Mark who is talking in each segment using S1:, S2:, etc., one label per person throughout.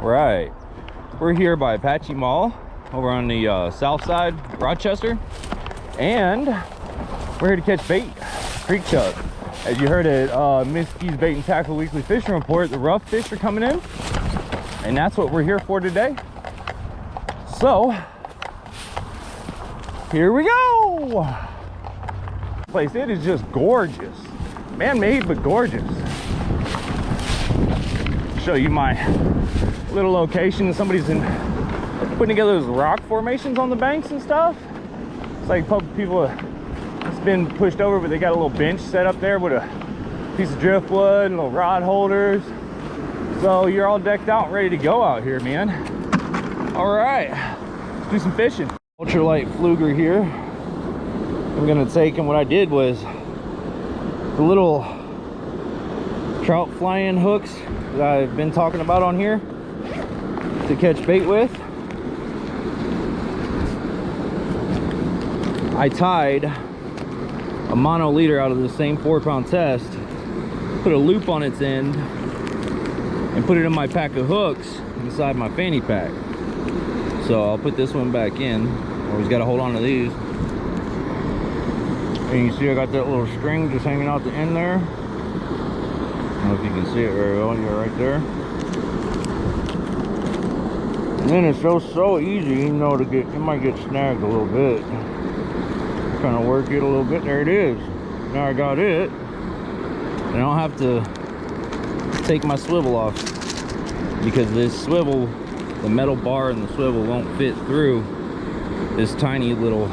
S1: Right, we're here by Apache Mall over on the south side, Rochester, and we're here to catch bait, creek chub. As you heard at Miskie's Bait and Tackle Weekly Fishing Report, the rough fish are coming in, and that's what we're here for today. So here we go. This place, it is just gorgeous, man-made but gorgeous. Show you my little location. Somebody's been putting together those rock formations on the banks and stuff. It's like people, it's been pushed over, but they got a little bench set up there with a piece of driftwood and little rod holders. So you're all decked out and ready to go out here, man. All right, let's do some fishing. Ultralight fluger here. I'm gonna take, and what I did was the little trout fly-in hooks that I've been talking about on here to catch bait with. I tied a mono leader out of the same 4-pound test, put a loop on its end, and put it in my pack of hooks inside my fanny pack. So I'll put this one back in. Always got to hold on to these. And you see I got that little string just hanging out the end there. I don't know if you can see it very well. You're right there. And then it's so easy, you know, to get, you might get snagged a little bit. Kind of work it a little bit. There it is. Now I got it. And I don't have to take my swivel off, because this swivel, the metal bar and the swivel won't fit through this tiny little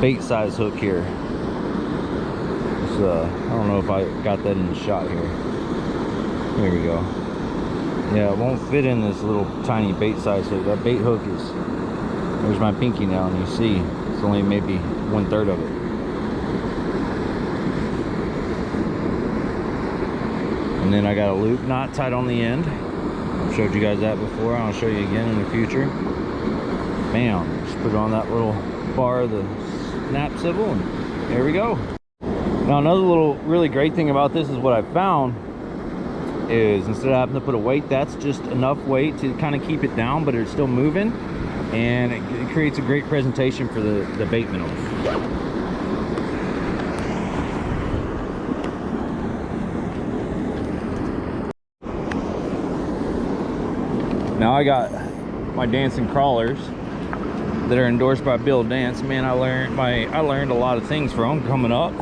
S1: bait size hook here. So I don't know if I got that in the shot here. Here we go. Yeah, it won't fit in this little tiny bait size hook. That bait hook is, there's my pinky now, and you see it's only maybe 1/3 of it. And then I got a loop knot tied on the end. I've showed you guys that before. I'll show you again in the future. Bam, just put it on that little bar of the snap swivel, and there we go. Now another little really great thing about this is what I found is, instead of having to put a weight, that's just enough weight to kind of keep it down, but it's still moving, and it creates a great presentation for the bait minnows. Now I got my dancing crawlers that are endorsed by Bill Dance. Man, I learned a lot of things from them coming up.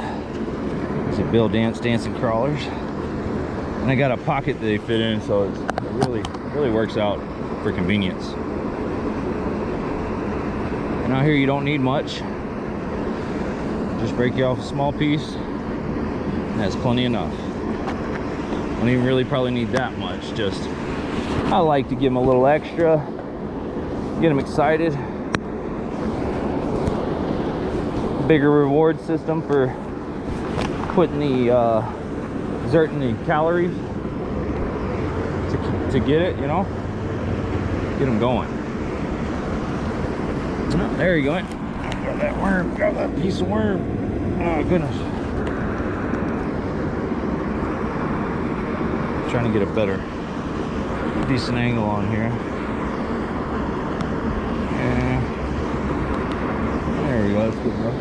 S1: It's a Bill Dance dancing crawlers, and I got a pocket that they fit in, so it really works out for convenience. And out here you don't need much. Just break you off a small piece, and that's plenty enough. Don't even really probably need that much. Just, I like to give them a little extra, get them excited. Bigger reward system for putting the exerting the calories to get it, you know, get them going. Oh, there you go. Got that worm, got that piece of worm. Oh goodness. Trying to get a better, decent angle on here. Yeah. There we go, that's good enough.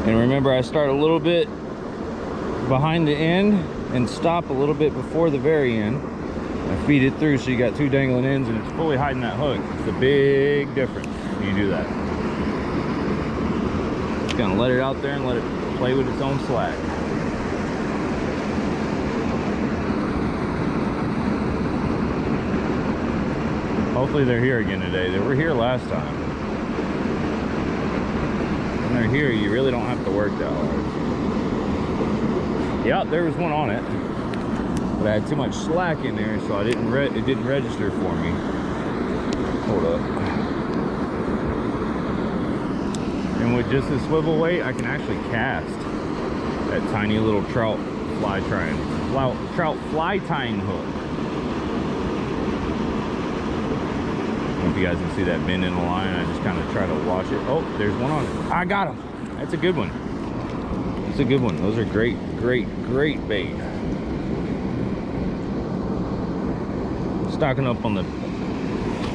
S1: And remember, I start a little bit behind the end and stop a little bit before the very end. I feed it through, so you got 2 dangling ends, and it's fully hiding that hook. It's a big difference when you do that. Just gonna let it out there and let it play with its own slack. Hopefully they're here again today. They were here last time. When they're here, you really don't have to work that hard. Yeah, there was one on it, but I had too much slack in there, so it didn't register for me. Hold up. And with just the swivel weight, I can actually cast that tiny little trout fly tying hook. don't know if you guys can see that bend in the line. I just kind of try to watch it. Oh, there's one on it. I got him. That's a good one. That's a good one. Those are great, great, great bait. Stocking up on the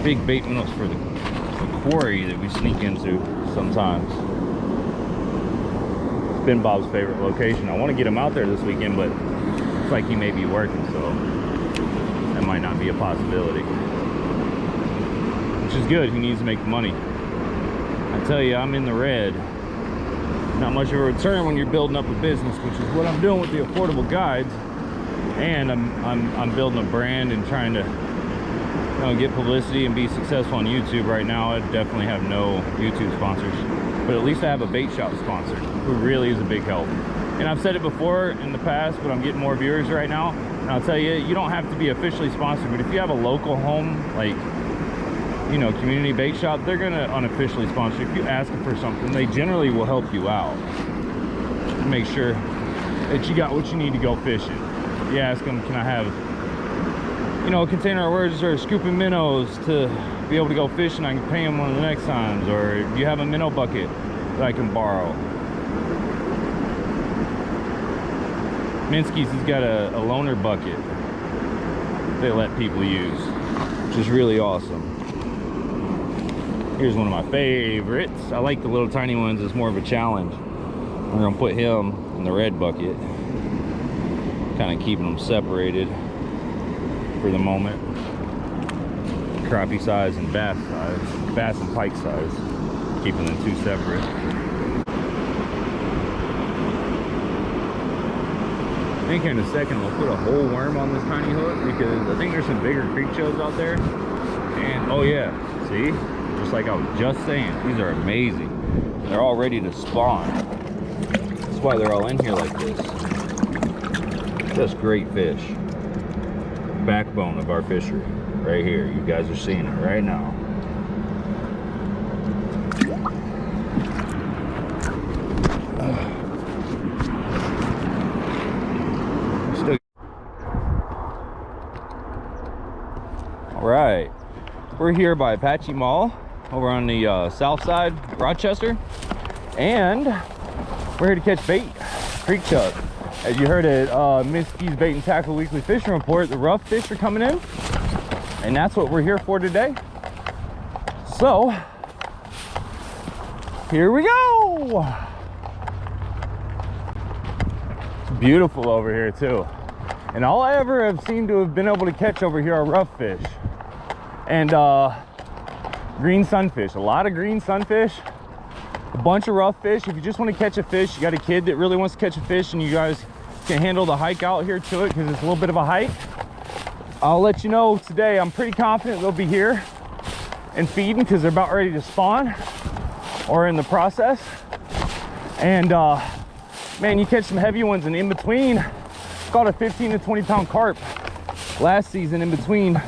S1: big bait minnows for the quarry that we sneak into sometimes. It's been Bob's favorite location. I want to get him out there this weekend, but it's like he may be working, so that might not be a possibility. Which is good. He needs to make money. I tell you, I'm in the red. Not much of a return when you're building up a business, which is what I'm doing with the affordable guides. And I'm building a brand and trying to, you know, get publicity and be successful on YouTube. Right now I definitely have no YouTube sponsors, but at least I have a bait shop sponsor who really is a big help. And I've said it before in the past, but I'm getting more viewers right now, and I'll tell you, you don't have to be officially sponsored, but if you have a local home, like, you know, community bait shop, they're gonna unofficially sponsor. If you ask them for something, they generally will help you out, make sure that you got what you need to go fishing. You ask them, can I have, you know, a container of words or scooping minnows to be able to go fishing? I can pay them one of the next times. Or do you have a minnow bucket that I can borrow? Minsky's has got a loaner bucket they let people use, which is really awesome. Here's one of my favorites. I like the little tiny ones. It's more of a challenge. We're gonna put him in the red bucket, kind of keeping them separated for the moment. Crappie size and bass size, bass and pike size, keeping them two separate. I think in a second we'll put a whole worm on this tiny hook, because I think there's some bigger creek chubs out there. And oh yeah, see, just like I was just saying, these are amazing. They're all ready to spawn. That's why they're all in here like this. Just great fish. Backbone of our fishery right here. You guys are seeing it right now. All right, we're here by Apache Mall over on the south side, Rochester, and we're here to catch bait, creek chub. As you heard at Minsky's Bait and Tackle Weekly Fishing Report, the rough fish are coming in, and that's what we're here for today. So, here we go. It's beautiful over here too. And all I ever have seemed to have been able to catch over here are rough fish and green sunfish. A lot of green sunfish, a bunch of rough fish. If you just want to catch a fish, you got a kid that really wants to catch a fish, and you guys can handle the hike out here to it, because it's a little bit of a hike, I'll let you know today. I'm pretty confident they'll be here and feeding, because they're about ready to spawn or in the process. And man, you catch some heavy ones, and in between, caught a 15 to 20 pound carp last season in between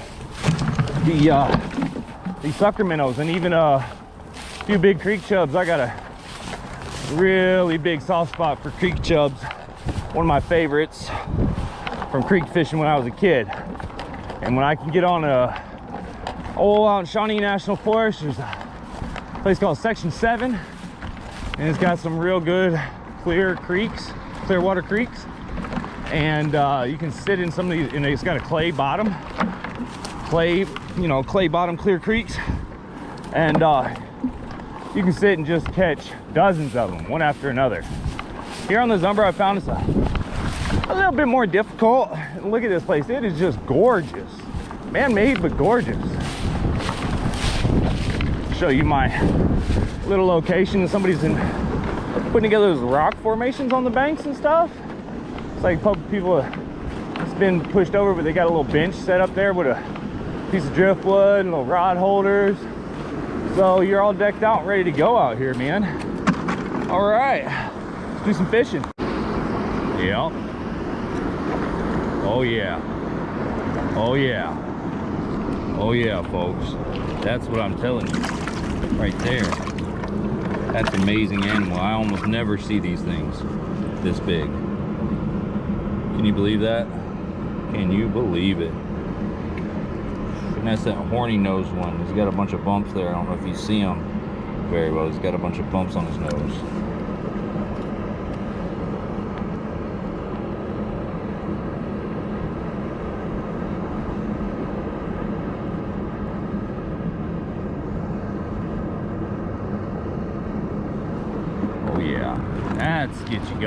S1: these sucker minnows, and even a few big creek chubs. I got a really big soft spot for creek chubs. One of my favorites from creek fishing when I was a kid. And when I can get on out in Shawnee National Forest, there's a place called Section 7, and it's got some real good clear creeks, clear water creeks. And you can sit in some of these, and it's got a clay bottom, clay bottom clear creeks, and you can sit and just catch dozens of them, one after another. Here on the Zumbro, I found it's a little bit more difficult. Look at this place, it is just gorgeous. Man-made, but gorgeous. Show you my little location. Somebody's been putting together those rock formations on the banks and stuff. It's like people, it's been pushed over, but they got a little bench set up there with a piece of driftwood and little rod holders. So you're all decked out and ready to go out here, man. All right, let's do some fishing. Yeah. Oh yeah. Oh yeah. Oh yeah, folks. That's what I'm telling you right there. That's an amazing animal. I almost never see these things this big. Can you believe that? Can you believe it?
S2: And that's that horny nose one. He's got a bunch of bumps there. I don't know if you see him very well. He's got a bunch of bumps on his nose. Oh yeah, that's get you going.